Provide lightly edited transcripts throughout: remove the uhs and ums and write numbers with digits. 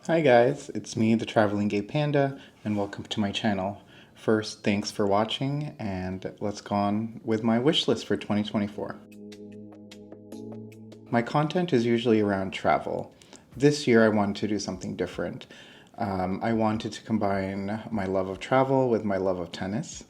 Hi guys, it's me, the Traveling Gay Panda, and welcome to my channel. First, thanks for watching, and let's go on with my wish list for 2024. My content is usually around travel. This year I wanted to do something different. I wanted to combine my love of travel with my love of tennis.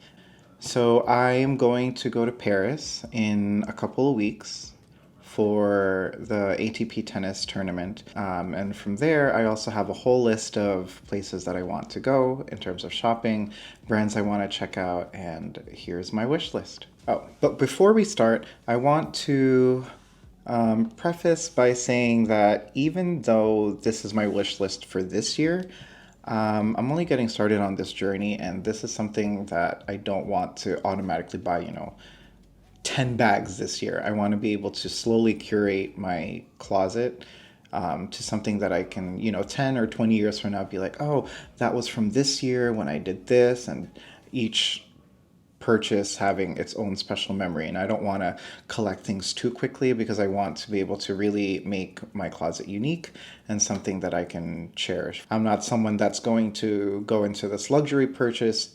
So I am going to go to Paris in a couple of weeks for the ATP tennis tournament. And from there, I also have a whole list of places that I want to go in terms of shopping, brands I want to check out, and here's my wish list. Oh, but before we start, I want to preface by saying that even though this is my wish list for this year, I'm only getting started on this journey, and this is something that I don't want to automatically buy, 10 bags this year. I want to be able to slowly curate my closet to something that I can, 10 or 20 years from now be like, oh, that was from this year when I did this, and each purchase having its own special memory. And I don't want to collect things too quickly because I want to be able to really make my closet unique and something that I can cherish. I'm not someone that's going to go into this luxury purchase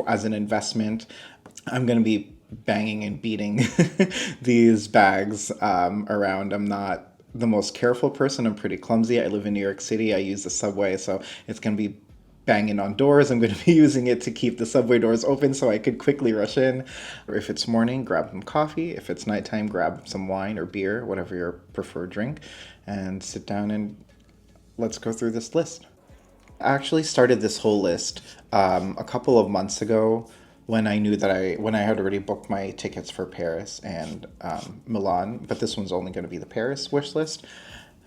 as an investment. I'm going to be banging and beating these bags around. I'm not the most careful person. I'm pretty clumsy. I live in New York City. I use the subway, so it's going to be banging on doors. I'm going to be using it to keep the subway doors open so I could quickly rush in. Or if it's morning, grab some coffee. If it's nighttime, grab some wine or beer, whatever your preferred drink, and sit down and let's go through this list. I actually started this whole list a couple of months ago when I knew that when I had already booked my tickets for Paris and Milan, but this one's only going to be the Paris wish list.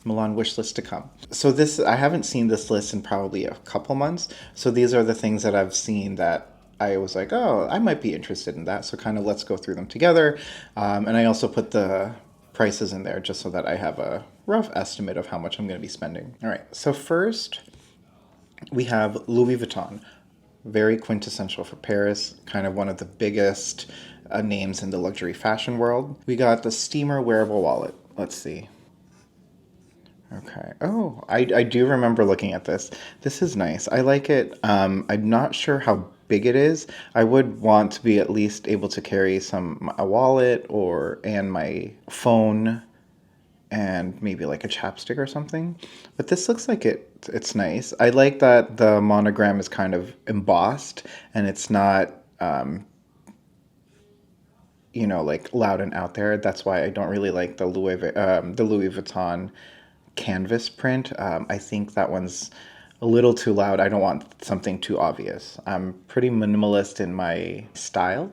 Milan wish list to come. So this I haven't seen this list in probably a couple months. So these are the things that I've seen that I was like, oh, I might be interested in that. So kind of let's go through them together. And I also put the prices in there just so that I have a rough estimate of how much I'm going to be spending. All right. So first, we have Louis Vuitton, very quintessential for Paris, kind of one of the biggest names in the luxury fashion world. We got the steamer wearable wallet. Let's see. Okay. Oh, I do remember looking at this. This is nice. I like it. I'm not sure how big it is. I would want to be at least able to carry a wallet and my phone and maybe like a chapstick or something. But this looks like it's nice. I like that the monogram is kind of embossed and it's not like loud and out there. That's why I don't really like the Louis Vuitton canvas print. I think that one's a little too loud. I don't want something too obvious. I'm pretty minimalist in my style,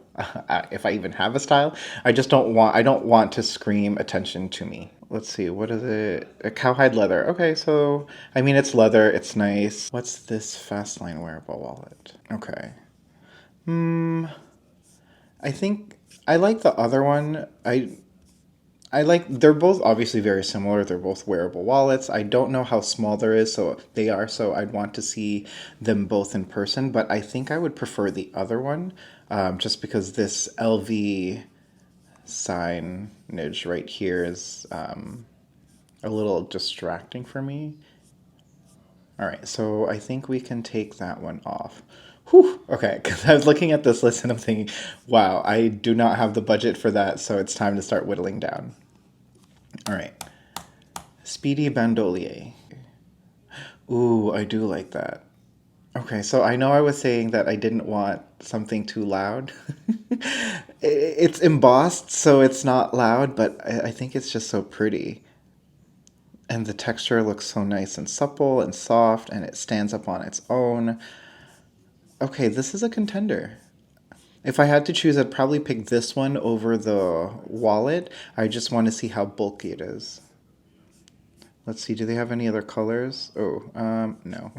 if I even have a style. I don't want to scream attention to me. Let's see, what is it? A cowhide leather. Okay, so I mean it's leather, it's nice. What's this Fastline wearable wallet? Okay. I think I like the other one. I like they're both obviously very similar. They're both wearable wallets. I don't know how small they are, so I'd want to see them both in person, but I think I would prefer the other one, just because this LV signage right here is a little distracting for me. All right, so I think we can take that one off. Whew, okay, because I was looking at this list and I'm thinking, wow, I do not have the budget for that, so it's time to start whittling down. All right. Speedy Bandolier. Ooh, I do like that. Okay, so I know I was saying that I didn't want something too loud. It's embossed, so it's not loud, but I think it's just so pretty. And the texture looks so nice and supple and soft, and it stands up on its own. Okay, this is a contender. If I had to choose, I'd probably pick this one over the wallet. I just want to see how bulky it is. Let's see, do they have any other colors? Oh, no.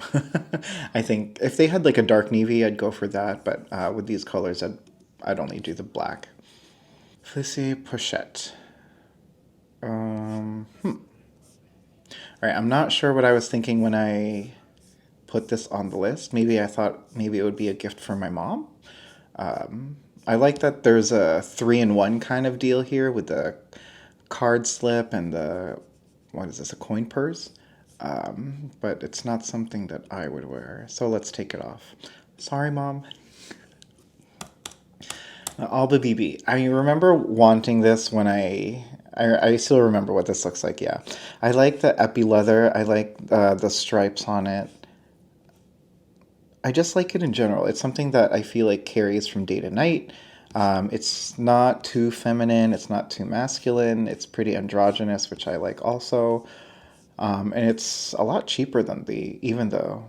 I think if they had like a dark navy, I'd go for that. But with these colors, I'd only do the black. Flissy Pochette. All right, I'm not sure what I was thinking when I put this on the list. Maybe I thought maybe it would be a gift for my mom. I like that there's a 3-in-1 kind of deal here with the card slip and what is this, a coin purse? but it's not something that I would wear. So let's take it off. Sorry, Mom. Alba BB. I remember wanting this when I still remember what this looks like, yeah. I like the epi leather. I like the stripes on it. I just like it in general. It's something that I feel like carries from day to night. It's not too feminine. It's not too masculine. It's pretty androgynous, which I like also. And it's a lot cheaper than even the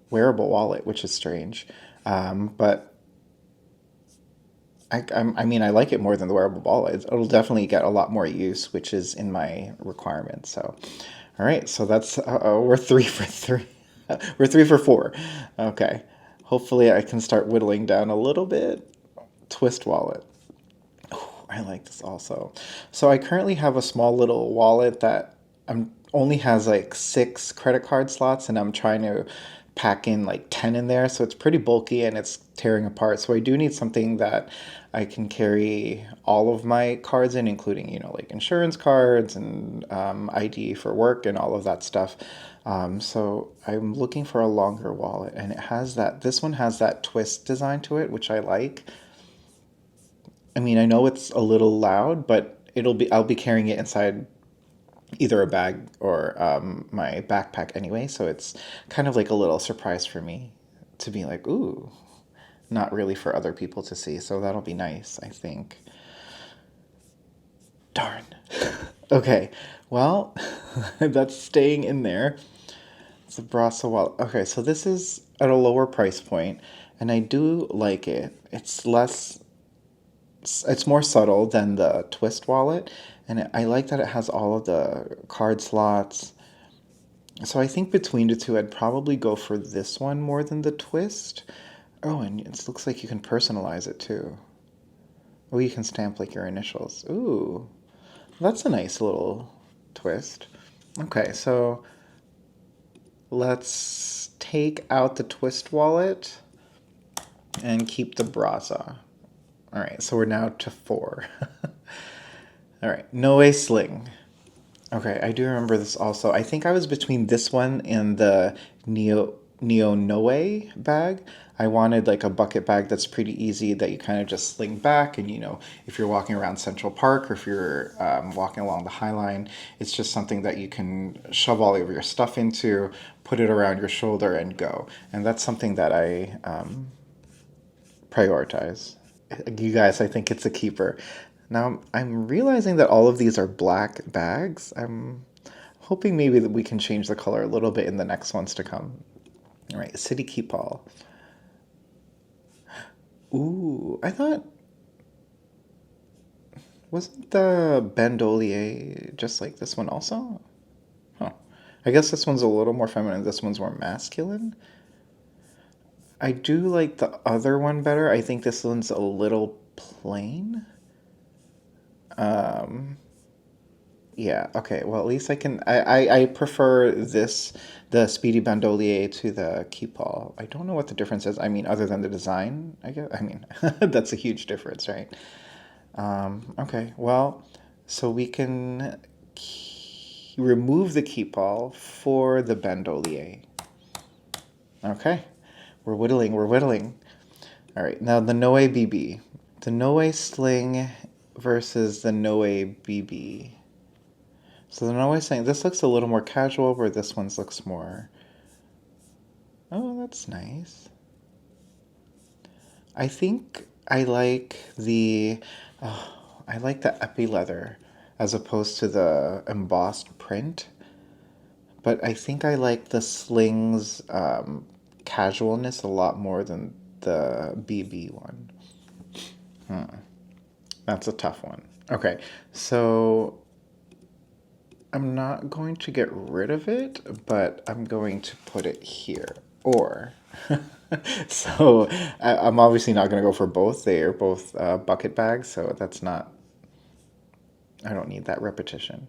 wearable wallet, which is strange. But I mean, I like it more than the wearable wallet. It'll definitely get a lot more use, which is in my requirements. So, all right. So that's we're 3 for 3. We're 3 for 4. Okay. Hopefully, I can start whittling down a little bit. Twist wallet. I like this also. So I currently have a small little wallet that only has like 6 credit card slots, and I'm trying to pack in like 10 in there. So it's pretty bulky and it's tearing apart. So I do need something that I can carry all of my cards in, including, like insurance cards and ID for work and all of that stuff. So I'm looking for a longer wallet, and this one has that twist design to it, which I like. I mean, I know it's a little loud, but I'll be carrying it inside either a bag or my backpack anyway. So it's kind of like a little surprise for me to be like, ooh, not really for other people to see. So that'll be nice, I think. Darn. Okay, well, that's staying in there. It's a Brasa wallet. Okay, so this is at a lower price point, and I do like it. It's more subtle than the twist wallet, and I like that it has all of the card slots. So I think between the two, I'd probably go for this one more than the twist. Oh, and it looks like you can personalize it too. Oh, you can stamp like your initials. Ooh, that's a nice little twist. Okay, so let's take out the twist wallet and keep the Brasa. All right, so we're now to 4. All right, Noe Sling. Okay, I do remember this also. I think I was between this one and the Neo Noe bag. I wanted like a bucket bag that's pretty easy that you kind of just sling back, and if you're walking around Central Park or if you're walking along the High Line, it's just something that you can shove all of your stuff into, put it around your shoulder, and go. And that's something that I prioritize. You guys, I think it's a keeper. Now, I'm realizing that all of these are black bags. I'm hoping maybe that we can change the color a little bit in the next ones to come. All right, City Keep All. Ooh, I thought, wasn't the bandolier just like this one also? Huh. I guess this one's a little more feminine. This one's more masculine. I do like the other one better. I think this one's a little plain. Yeah, okay. Well, at least I can. I prefer the Speedy Bandolier to the Keepall. I don't know what the difference is. I mean, other than the design, I guess. I mean, that's a huge difference, right? Okay, well, so we can remove the Keepall for the Bandolier. Okay, we're whittling, we're whittling. All right, now the Noe BB. The Noe Sling versus the Noe BB. So the Noe Sling, this looks a little more casual, where this one looks more... Oh, that's nice. I think I like the epi leather as opposed to the embossed print. But I think I like the sling's casualness a lot more than the BB one. That's a tough one. Okay, so I'm not going to get rid of it, but I'm going to put it here. Or, so I'm obviously not going to go for both. They are both bucket bags, so I don't need that repetition.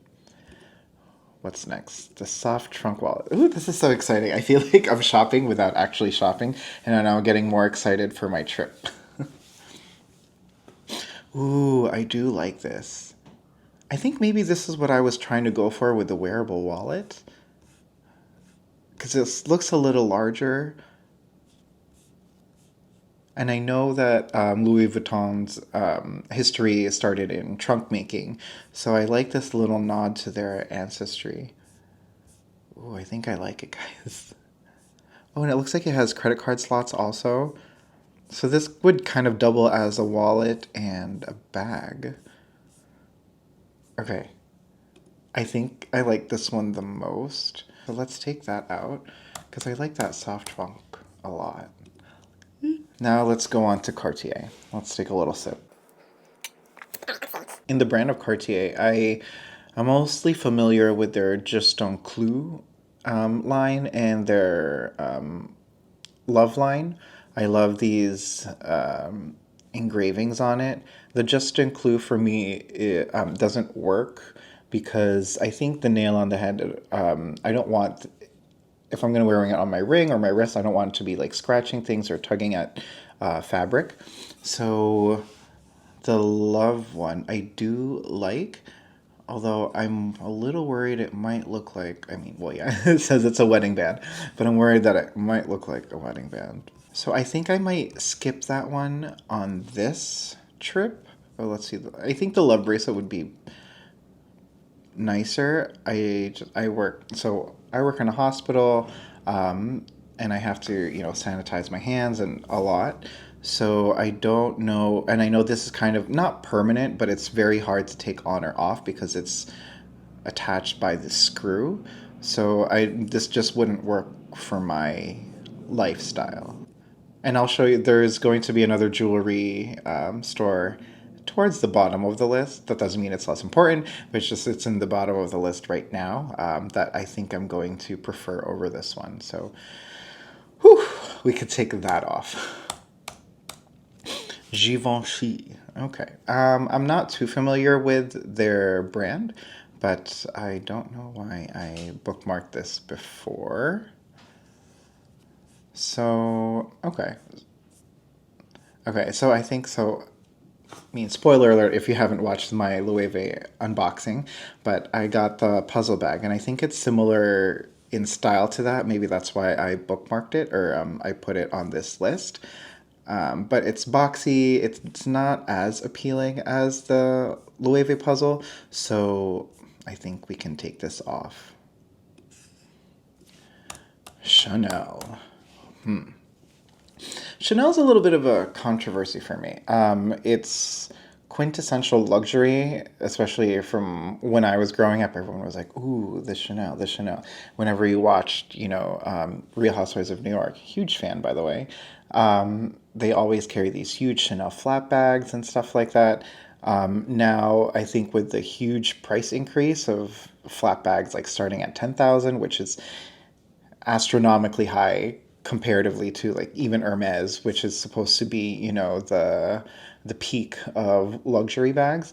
What's next? The soft trunk wallet. Ooh, this is so exciting. I feel like I'm shopping without actually shopping, and I'm now getting more excited for my trip. Ooh, I do like this. I think maybe this is what I was trying to go for with the wearable wallet. because it looks a little larger. And I know that Louis Vuitton's history started in trunk making. So I like this little nod to their ancestry. Oh, I think I like it, guys. Oh, and it looks like it has credit card slots also. So this would kind of double as a wallet and a bag. Okay. I think I like this one the most. So let's take that out because I like that soft trunk a lot. Now let's go on to Cartier. Let's take a little sip. In the brand of Cartier, I'm mostly familiar with their Just Un Clou line and their Love line. I love these engravings on it. The Just Un Clou for me doesn't work because I think the nail on the head, I don't want, if I'm going to be wearing it on my ring or my wrist, I don't want it to be like scratching things or tugging at fabric. So the Love one I do like, although I'm a little worried it might look like, I mean, well, yeah, it says it's a wedding band, but I'm worried that it might look like a wedding band. So I think I might skip that one on this trip. Oh, let's see. I think the Love bracelet would be nicer. I work in a hospital, and I have to sanitize my hands and a lot. So I don't know, and I know this is kind of not permanent, but it's very hard to take on or off because it's attached by the screw. So this just wouldn't work for my lifestyle. And I'll show you, there's going to be another jewelry store towards the bottom of the list. That doesn't mean it's less important, but it's in the bottom of the list right now that I think I'm going to prefer over this one. So, whew, we could take that off. Givenchy. Okay. I'm not too familiar with their brand, but I don't know why I bookmarked this before. So, okay. Okay, so I think so. I mean, spoiler alert if you haven't watched my Loewe unboxing, but I got the puzzle bag, and I think it's similar in style to that. Maybe that's why I bookmarked it, or I put it on this list. But it's boxy. It's not as appealing as the Loewe puzzle, so I think we can take this off. Chanel. Chanel's a little bit of a controversy for me. It's quintessential luxury, especially from when I was growing up. Everyone was like, "Ooh, the Chanel, the Chanel." Whenever you watched, Real Housewives of New York, huge fan, by the way. They always carry these huge Chanel flat bags and stuff like that. Now, I think with the huge price increase of flat bags, like starting at 10,000, which is astronomically high comparatively to like even Hermes, which is supposed to be, the peak of luxury bags.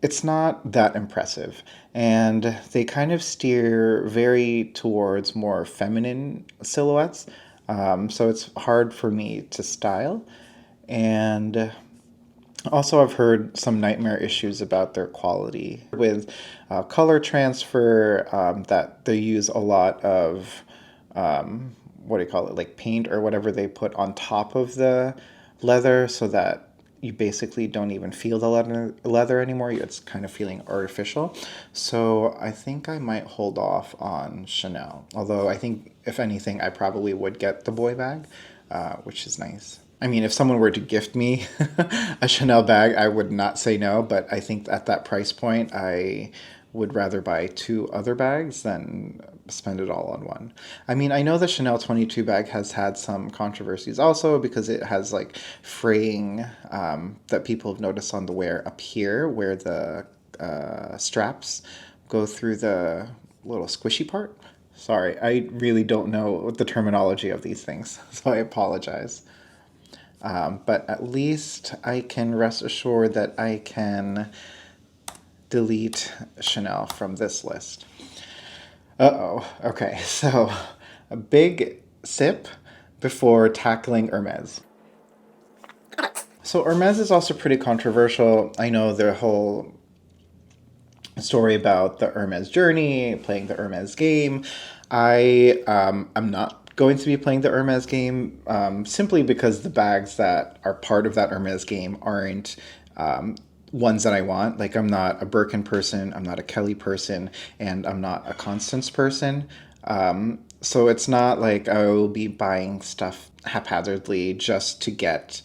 It's not that impressive. And they kind of steer very towards more feminine silhouettes. So it's hard for me to style. And also, I've heard some nightmare issues about their quality with color transfer, that they use a lot of, what do you call it, like paint or whatever they put on top of the leather so that you basically don't even feel the leather anymore. It's kind of feeling artificial. So I think I might hold off on Chanel. Although I think, if anything, I probably would get the boy bag, which is nice. I mean, if someone were to gift me a Chanel bag, I would not say no, but I think at that price point, I would rather buy two other bags than spend it all on one. I mean, I know the Chanel 22 bag has had some controversies also because it has like fraying that people have noticed on the wear up here where the straps go through the little squishy part. Sorry, I really don't know the terminology of these things, so I apologize. But at least I can rest assured that I can delete Chanel from this list. Uh-oh. Okay, so a big sip before tackling Hermes. So Hermes is also pretty controversial. I know the whole story about the Hermes journey, playing the Hermes game. I'm not going to be playing the Hermes game simply because the bags that are part of that Hermes game aren't ones that I want. Like I'm not a Birkin person, I'm not a Kelly person, and I'm not a Constance person. So it's not like I will be buying stuff haphazardly just to get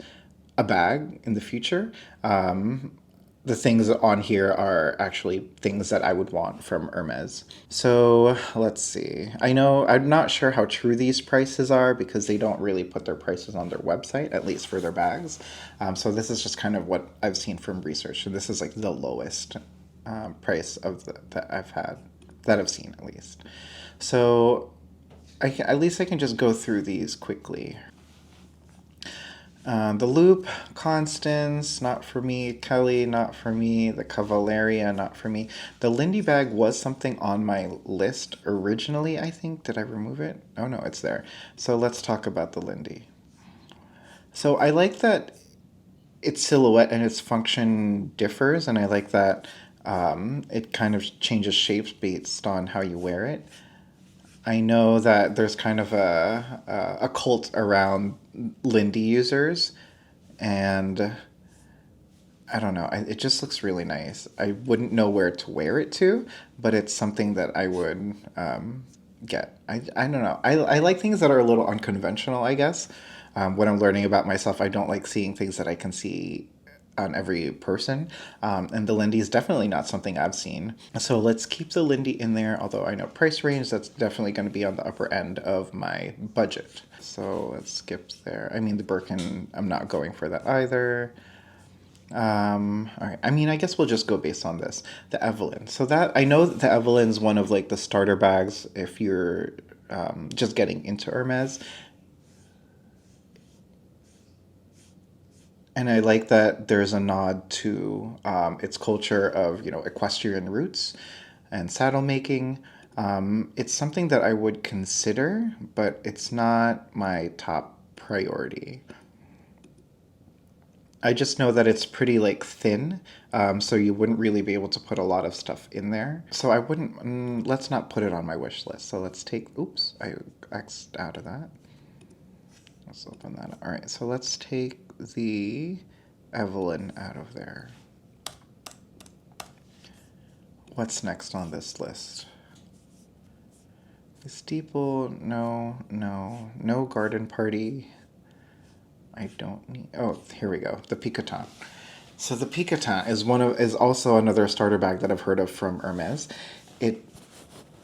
a bag in the future. The things on here are actually things that I would want from Hermes. So let's see. I know I'm not sure how true these prices are because they don't really put their prices on their website, at least for their bags. So this is just kind of what I've seen from research. And this is like the lowest price of that I've had, that I've seen at least. So at least I can just go through these quickly. The Loop, Constance, not for me. Kelly, not for me. The Cavalleria, not for me. The Lindy bag was something on my list originally, I think. Did I remove it? Oh no, it's there. So let's talk about the Lindy. So I like that its silhouette and its function differs, and I like that it kind of changes shapes based on how you wear it. I know that there's kind of a cult around Lindy users, and I don't know. It just looks really nice. I wouldn't know where to wear it to, but it's something that I would get. I don't know. I like things that are a little unconventional, I guess. When I'm learning about myself, I don't like seeing things that I can see on every person. And the Lindy is definitely not something I've seen. So let's keep the Lindy in there, although I know price range, that's definitely going to be on the upper end of my budget. So let's skip there. I mean, the Birkin, I'm not going for that either. All right. I mean, I guess we'll just go based on this. The Evelyn. So that I know that the Evelyn's one of like the starter bags if you're just getting into Hermes. And I like that there's a nod to its culture of, equestrian roots and saddle making. It's something that I would consider, but it's not my top priority. I just know that it's pretty like thin, so you wouldn't really be able to put a lot of stuff in there. So I wouldn't. Let's not put it on my wish list. So let's take. Oops, I X'd out of that. Let's open that up. All right, so let's take the Evelyn out of there. What's next on this list? The steeple, no garden party. I don't need. Oh, here we go. The Picotin. So the Picotin is also another starter bag that I've heard of from Hermes. It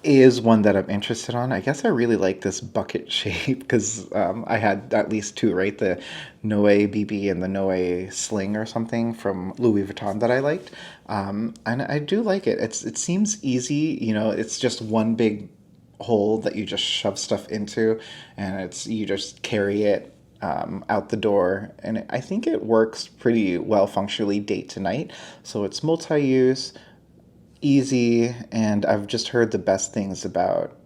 is one that I'm interested on. I guess I really like this bucket shape because I had at least two, right? The Noe BB and the Noe Sling or something from Louis Vuitton that I liked. And I do like it. It seems easy. It's just one big hole that you just shove stuff into, and you just carry it out the door. And I think it works pretty well functionally day to night. So it's multi-use, easy, and I've just heard the best things about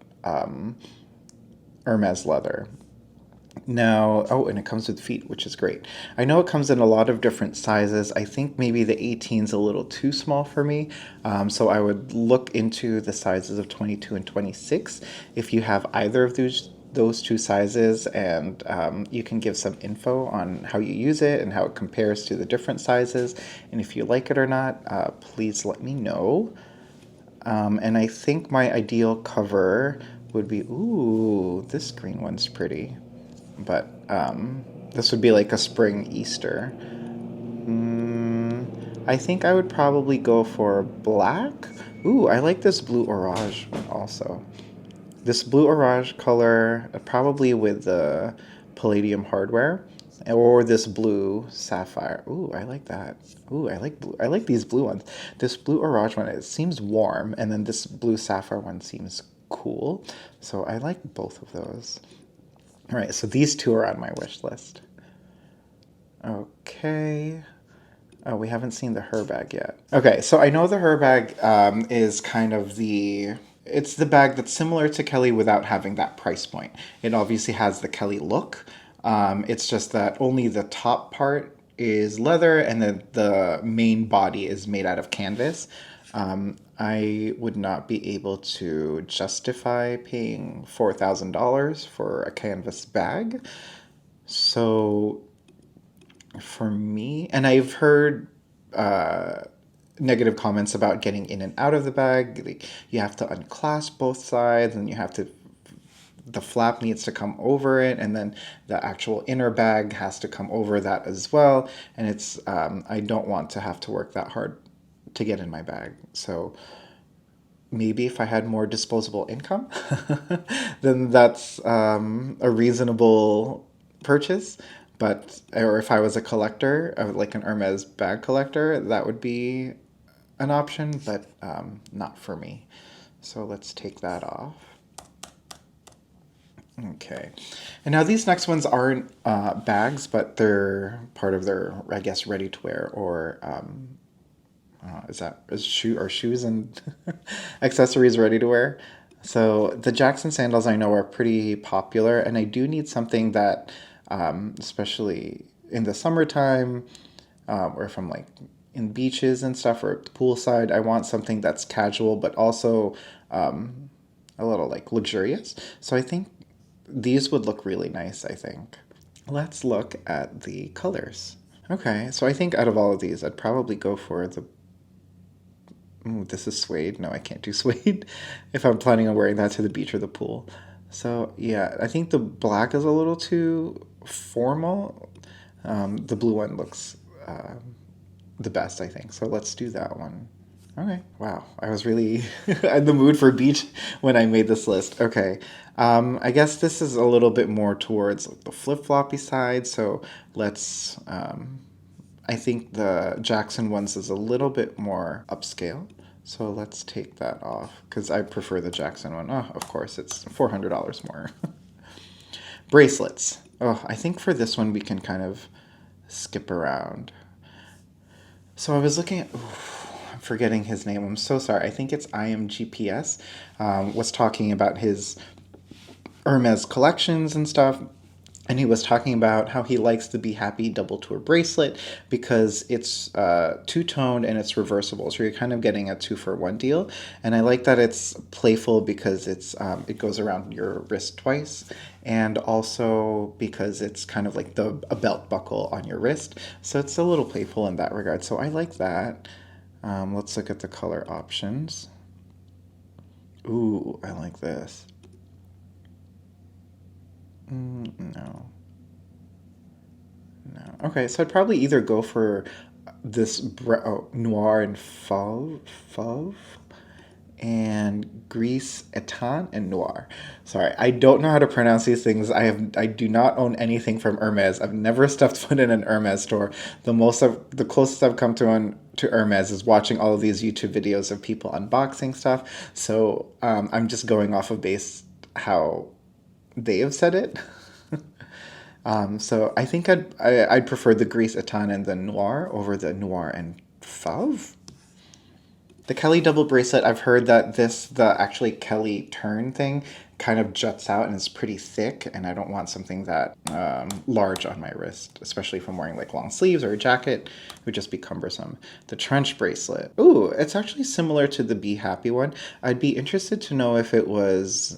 Hermes leather. Now, and it comes with feet, which is great. I know it comes in a lot of different sizes. I think maybe the 18 is a little too small for me. So I would look into the sizes of 22 and 26 if you have either of those two sizes, and you can give some info on how you use it and how it compares to the different sizes. And if you like it or not, please let me know. And I think my ideal cover would be, ooh, this green one's pretty. But this would be like a spring Easter. I think I would probably go for black. Ooh, I like this blue orage one also. This blue orage color, probably with the palladium hardware, or this blue sapphire. Ooh, I like that. Ooh, I like blue. I like these blue ones. This blue orage one, it seems warm, and then this blue sapphire one seems cool. So I like both of those. All right, so these two are on my wish list. Okay. Oh, we haven't seen the Her bag yet. Okay, so I know the Her bag is kind of it's the bag that's similar to Kelly without having that price point. It obviously has the Kelly look. It's just that only the top part is leather and then the main body is made out of canvas. I would not be able to justify paying $4,000 for a canvas bag. So for me, and I've heard negative comments about getting in and out of the bag. Like, you have to unclasp both sides, and you have to, the flap needs to come over it, and then the actual inner bag has to come over that as well. And it's I don't want to have to work that hard to get in my bag. So maybe if I had more disposable income, then that's a reasonable purchase. But, or if I was a collector, like an Hermes bag collector, that would be an option, but not for me. So let's take that off. Okay. And now these next ones aren't bags, but they're part of their, I guess, ready to wear, or is shoes and accessories ready to wear. So the Jackson sandals I know are pretty popular, and I do need something that, especially in the summertime, or if I'm like in beaches and stuff or poolside, I want something that's casual but also a little like luxurious. So I think these would look really nice, I think. Let's look at the colors. Okay, so I think out of all of these, I'd probably go for the... Ooh, this is suede. No, I can't do suede if I'm planning on wearing that to the beach or the pool. So yeah, I think the black is a little too formal. The blue one looks the best, I think. So let's do that one. Okay. Wow. I was really in the mood for beach when I made this list. Okay. I guess this is a little bit more towards the flip-floppy side. So let's, I think the Jackson ones is a little bit more upscale. So let's take that off because I prefer the Jackson one. Oh, of course, it's $400 more. Bracelets. Oh, I think for this one we can kind of skip around. So I was looking at... I'm forgetting his name. I'm so sorry. I think it's IMGPS. Was talking about his Hermes collections and stuff. And he was talking about how he likes the Be Happy double tour bracelet because it's two-toned and it's reversible. So you're kind of getting a 2-for-1 deal. And I like that it's playful because it's it goes around your wrist twice. And also because it's kind of like a belt buckle on your wrist. So it's a little playful in that regard. So I like that. Let's look at the color options. Ooh, I like this. No. No. Okay, so I'd probably either go for this noir and fauve and gris etan and noir. Sorry, I don't know how to pronounce these things. I do not own anything from Hermes. I've never stepped foot in an Hermes store. The closest I've come to Hermes is watching all of these YouTube videos of people unboxing stuff. So I'm just going off of base how they have said it. So I think I'd prefer the gris etan and the noir over the noir and fauve. The Kelly double bracelet, I've heard that the actually Kelly turn thing kind of juts out and is pretty thick, and I don't want something that large on my wrist, especially if I'm wearing like long sleeves or a jacket. It would just be cumbersome. The trench bracelet. Ooh, it's actually similar to the Be Happy one. I'd be interested to know if it was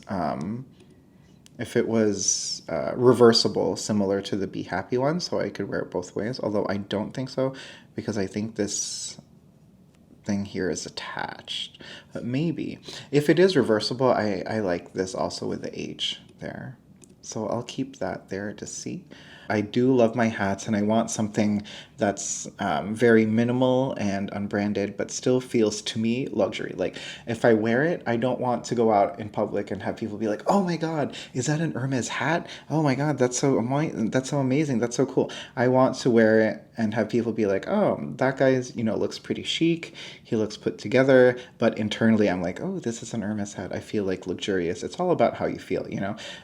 reversible, similar to the Be Happy one, so I could wear it both ways, although I don't think so, because I think this thing here is attached. But maybe. If it is reversible, I like this also with the H there. So I'll keep that there to see. I do love my hats, and I want something that's very minimal and unbranded, but still feels to me luxury. Like if I wear it, I don't want to go out in public and have people be like, "Oh my God, is that an Hermes hat? Oh my God, that's so amazing! That's so cool." I want to wear it and have people be like, "Oh, that guy's looks pretty chic. He looks put together." But internally, I'm like, "Oh, this is an Hermes hat. I feel like luxurious." It's all about how you feel,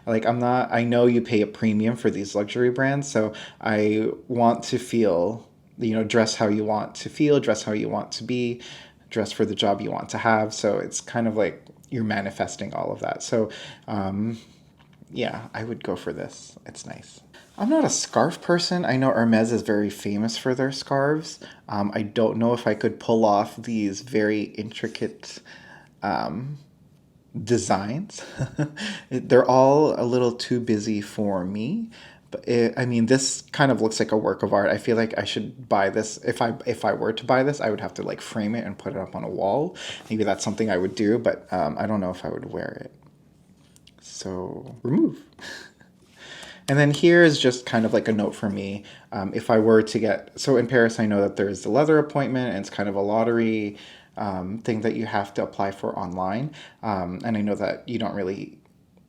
Like I'm not. I know you pay a premium for these luxury brands. So I want to feel, dress how you want to feel, dress how you want to be, dress for the job you want to have. So it's kind of like you're manifesting all of that. So Yeah, I would go for this. It's nice. I'm not a scarf person. I know Hermes is very famous for their scarves. I don't know if I could pull off these very intricate designs. They're all a little too busy for me. But I mean, this kind of looks like a work of art. I feel like I should buy this. If I were to buy this, I would have to like frame it and put it up on a wall. Maybe that's something I would do, but I don't know if I would wear it. So remove. And then here is just kind of like a note for me. If I were to get, so in Paris, I know that there's the leather appointment, and it's kind of a lottery thing that you have to apply for online. And I know that you don't really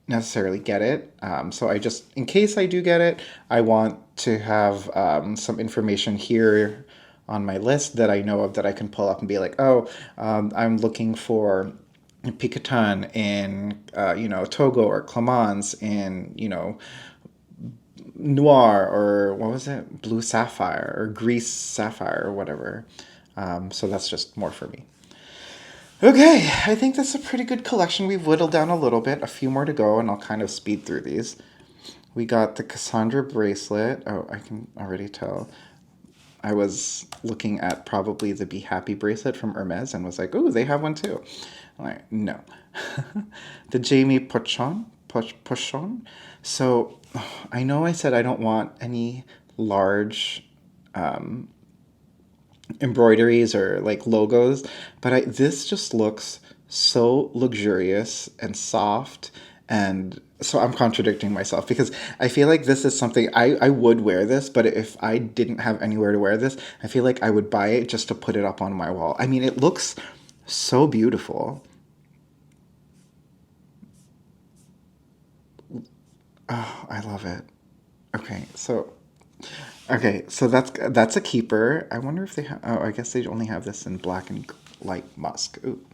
necessarily get it. So I just, in case I do get it, I want to have some information here on my list that I know of that I can pull up and be like, oh, I'm looking for Picotin in, Togo, or Clemence in, Noir, or what was it? Blue Sapphire or Grease Sapphire or whatever. So that's just more for me. Okay, I think that's a pretty good collection. We've whittled down a little bit, a few more to go, and I'll kind of speed through these. We got the Cassandra bracelet. Oh, I can already tell. I was looking at probably the Be Happy bracelet from Hermes and was like, oh, they have one too. I'm like, no. The Jamie Pochon. So I know I said I don't want any large embroideries or like logos, but this just looks so luxurious and soft. And so I'm contradicting myself because I feel like this is something I would wear this, but if I didn't have anywhere to wear this, I feel like I would buy it just to put it up on my wall. I mean, it looks so beautiful. Oh, I love it. Okay, so that's a keeper. I wonder if they have. Oh, I guess they only have this in black and light musk. Ooh,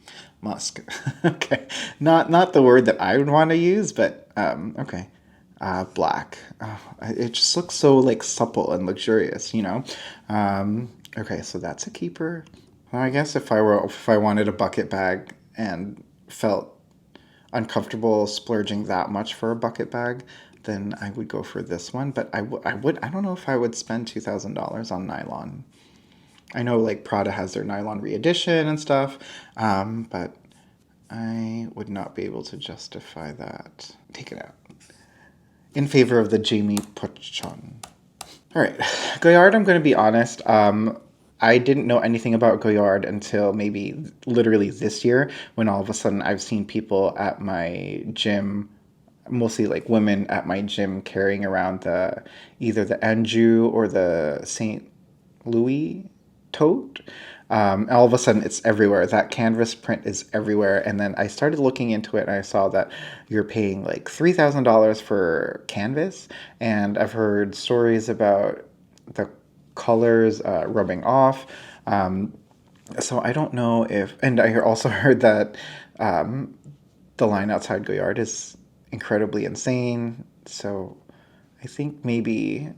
musk. Okay, not the word that I would want to use, but okay. Black. Oh, it just looks so like supple and luxurious, you know. Okay, so that's a keeper. Well, I guess if I wanted a bucket bag and felt uncomfortable splurging that much for a bucket bag, then I would go for this one. But I don't know if I would spend $2,000 on nylon. I know like Prada has their nylon re-edition and stuff, but I would not be able to justify that. Take it out. In favor of the Jamie Pochon. All right, Goyard, I'm going to be honest. I didn't know anything about Goyard until maybe literally this year when all of a sudden I've seen people at my gym, mostly like women at my gym, carrying around either the Anjou or the St. Louis tote. All of a sudden it's everywhere. That canvas print is everywhere. And then I started looking into it and I saw that you're paying like $3,000 for canvas. And I've heard stories about the colors rubbing off. So I don't know and I also heard that the line outside Goyard is incredibly insane. So I think maybe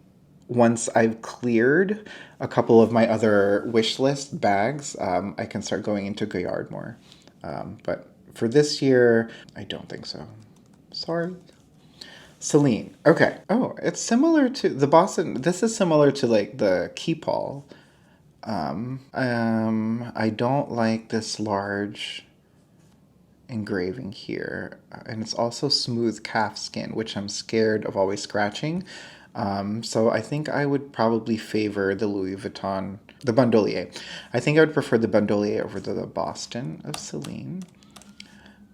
once I've cleared a couple of my other wish list bags, I can start going into Goyard more. But for this year, I don't think so. Sorry. Celine. Okay. Oh, it's similar to the Boston. This is similar to like the Keepall. I don't like this large engraving here, and it's also smooth calf skin, which I'm scared of always scratching. So I think I would probably favor the Louis Vuitton, the Bandolier. I think I would prefer the Bandolier over the Boston of Celine.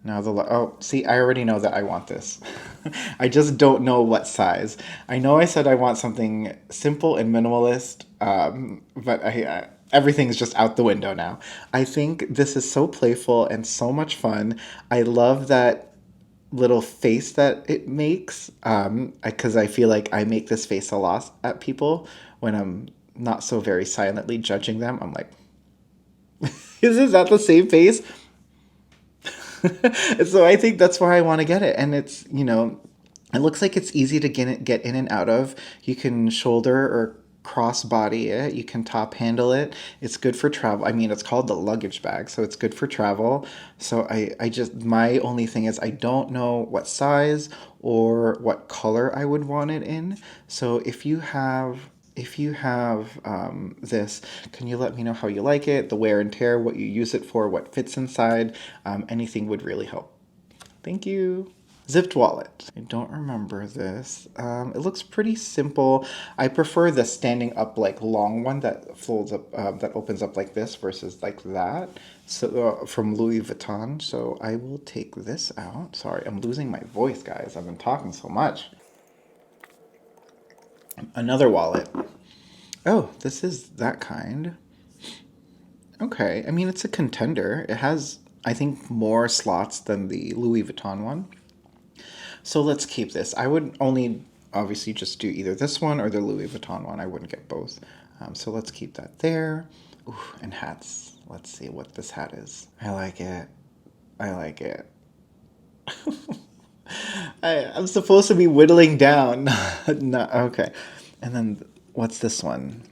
Now see, I already know that I want this. I just don't know what size. I know I said I want something simple and minimalist, but everything's just out the window now. I think this is so playful and so much fun. I love that little face that it makes, because I feel like I make this face a lot at people when I'm not so very silently judging them. I'm like, is that the same face? So I think that's why I want to get it. And it looks like it's easy to get in and out of. You can shoulder or crossbody it. You can top handle it. It's good for travel. I mean, it's called the luggage bag, so it's good for travel. So I just, my only thing is I don't know what size or what color I would want it in. So if you have this, can you let me know how you like it, the wear and tear, what you use it for, what fits inside? Anything would really help. Thank you. Zipped wallet. I don't remember this. It looks pretty simple. I prefer the standing up like long one that folds up, that opens up like this versus like that. So from Louis Vuitton. So I will take this out. Sorry, I'm losing my voice, guys. I've been talking so much. Another wallet. Oh, this is that kind. Okay, I mean it's a contender. It has, I think, more slots than the Louis Vuitton one. So let's keep this. I would only obviously just do either this one or the Louis Vuitton one. I wouldn't get both. So let's keep that there. Ooh, and hats. Let's see what this hat is. I like it. I like it. I'm supposed to be whittling down. No, okay. And then what's this one?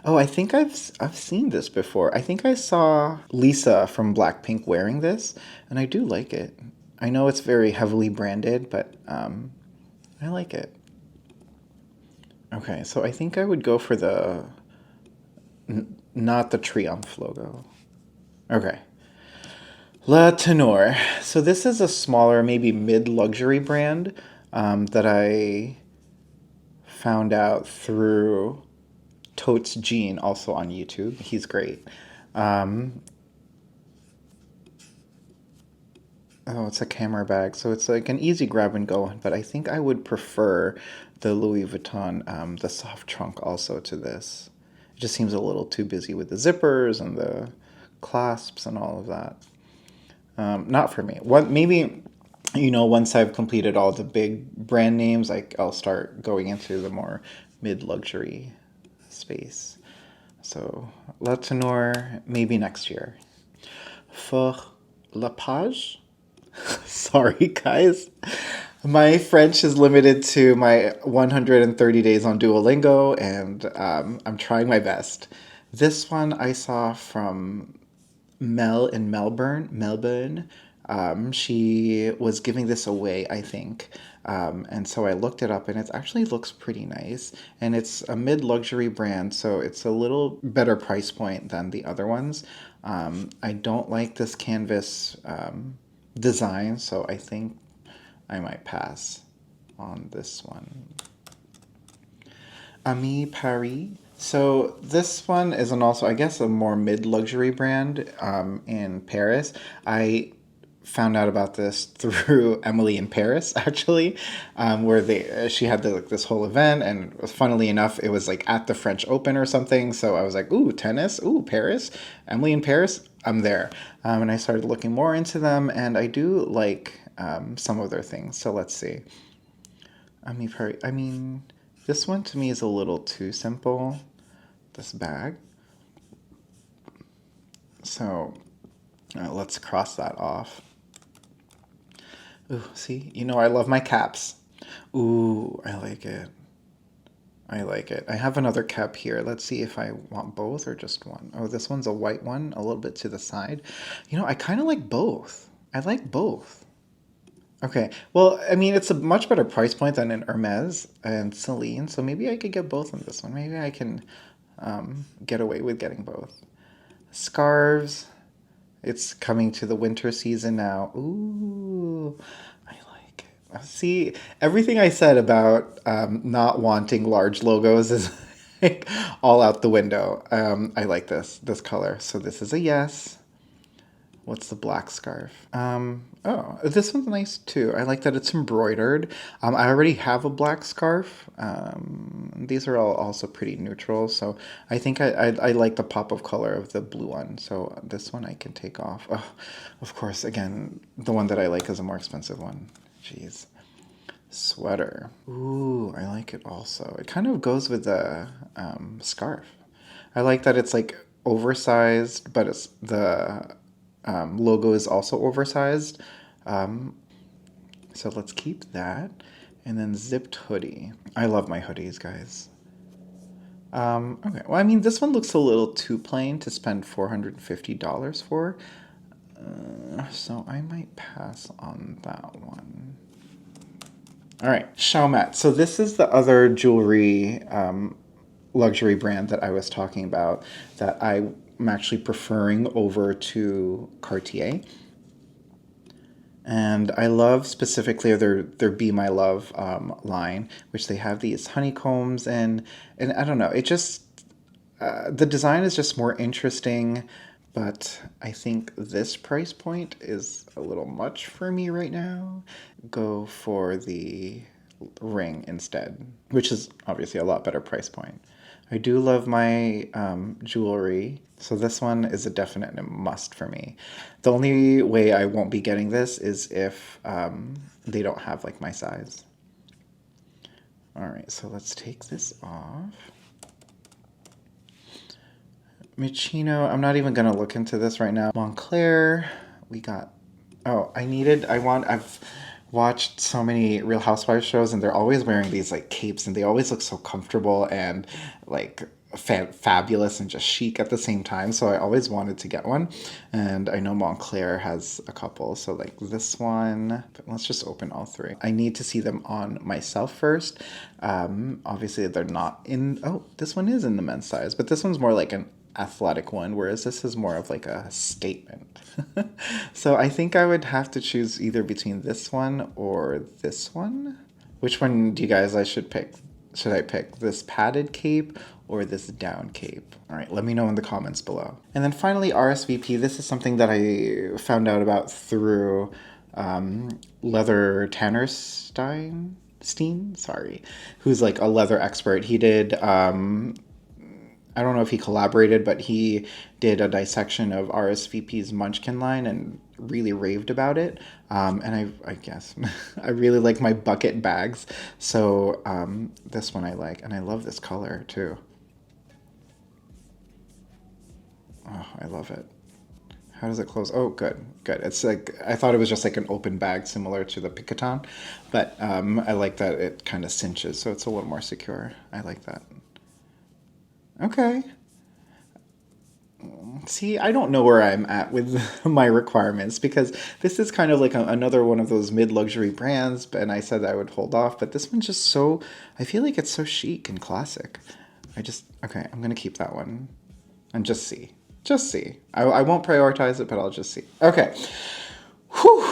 Oh, I think I've seen this before. I think I saw Lisa from Blackpink wearing this, and I do like it. I know it's very heavily branded, but I like it. Okay, so I think I would go for the not the Triumph logo. Okay. La Tenor. So this is a smaller, maybe mid-luxury brand that I found out through Totes Jean, also on YouTube. He's great. Um, oh, it's a camera bag, so it's like an easy grab and go. But I think I would prefer the Louis Vuitton, the soft trunk, also to this. It just seems a little too busy with the zippers and the clasps and all of that. Not for me. What maybe, once I've completed all the big brand names, like I'll start going into the more mid-luxury space. So La Tenor, maybe next year. For La Page? Sorry, guys. My French is limited to my 130 days on Duolingo, and I'm trying my best. This one I saw from Mel in Melbourne. She was giving this away, I think. And so I looked it up and it actually looks pretty nice. And it's a mid luxury brand, so it's a little better price point than the other ones. I don't like this canvas design, so I think I might pass on this one. Ami Paris. So this one is also, I guess, a more mid-luxury brand in Paris. I found out about this through Emily in Paris, actually, where she had this whole event, and funnily enough, it was like at the French Open or something. So I was like, ooh, tennis, ooh, Paris, Emily in Paris, I'm there. And I started looking more into them, and I do like some of their things. So let's see. Ami Paris. I mean, this one to me is a little too simple, this bag. So let's cross that off. Ooh, see? I love my caps. Ooh, I like it. I like it. I have another cap here. Let's see if I want both or just one. Oh, this one's a white one, a little bit to the side. I kind of like both. I like both. Okay. Well, I mean, it's a much better price point than in Hermes and Celine, so maybe I could get both on this one. Maybe I can get away with getting both. Scarves. It's coming to the winter season now. Ooh, I like it. See, everything I said about not wanting large logos is like all out the window. I like this color. So this is a yes. What's the black scarf? Oh, this one's nice too. I like that it's embroidered. I already have a black scarf. These are all also pretty neutral, so I think I like the pop of color of the blue one. So this one I can take off. Oh, of course, again, the one that I like is a more expensive one. Jeez. Sweater. Ooh, I like it also. It kind of goes with the scarf. I like that it's like oversized, but it's the logo is also oversized. Um, so let's keep that. And then zipped hoodie. I love my hoodies, guys. Okay, well, I mean, this one looks a little too plain to spend $450 for, so I might pass on that one. All right, Chaumet. So this is the other jewelry luxury brand that I was talking about that I'm actually preferring over to Cartier. And I love specifically their Be My Love line, which they have these honeycombs and I don't know, it just the design is just more interesting, but I think this price point is a little much for me right now. Go for the ring instead, which is obviously a lot better price point. I do love my jewelry, so this one is a definite must for me. The only way I won't be getting this is if they don't have like my size. All right, so let's take this off. Michino, I'm not even gonna look into this right now. Montclair, we got. Oh, I've watched so many Real Housewives shows, and they're always wearing these like capes, and they always look so comfortable and like fabulous and just chic at the same time. So I always wanted to get one, and I know Montclair has a couple. So like this one, let's just open all three. I need to see them on myself first. Obviously they're not in. Oh, this one is in the men's size, but this one's more like an athletic one, whereas this is more of like a statement. So I think I would have to choose either between this one or this one. Which one do you guys I should pick? Should I pick this padded cape or this down cape? All right, let me know in the comments below. And then finally, RSVP. This is something that I found out about through Leather Tannerstein, sorry, who's like a leather expert. He did I don't know if he collaborated, but he did a dissection of RSVP's Munchkin line and really raved about it. And I guess I really like my bucket bags. So this one I like, and I love this color too. Oh, I love it. How does it close? Oh, good, good. It's like, I thought it was just like an open bag similar to the Picoton, but I like that it kind of cinches, so it's a little more secure. I like that. Okay. See, I don't know where I'm at with my requirements because this is kind of like another one of those mid-luxury brands, and I said I would hold off, but this one's just so, I feel like it's so chic and classic. Okay, I'm gonna keep that one and just see. Just see. I won't prioritize it, but I'll just see. Okay. Whew.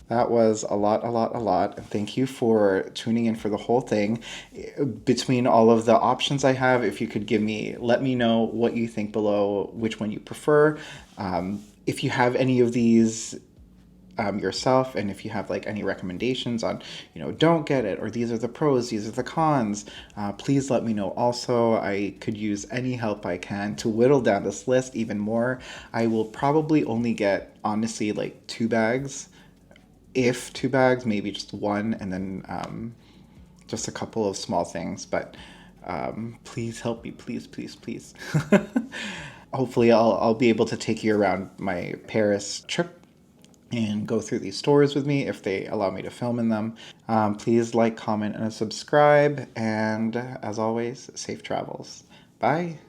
That was a lot, a lot, a lot. Thank you for tuning in for the whole thing. Between all of the options I have, if you could let me know what you think below, which one you prefer. If you have any of these yourself, and if you have like any recommendations on, don't get it, or these are the pros, these are the cons, please let me know. Also, I could use any help I can to whittle down this list even more. I will probably only get, honestly, like 2 bags, if 2 bags, maybe just one, and then just a couple of small things. But please help me, please, please, please. Hopefully, I'll be able to take you around my Paris trip and go through these stores with me if they allow me to film in them. Please like, comment, and subscribe. And as always, safe travels. Bye.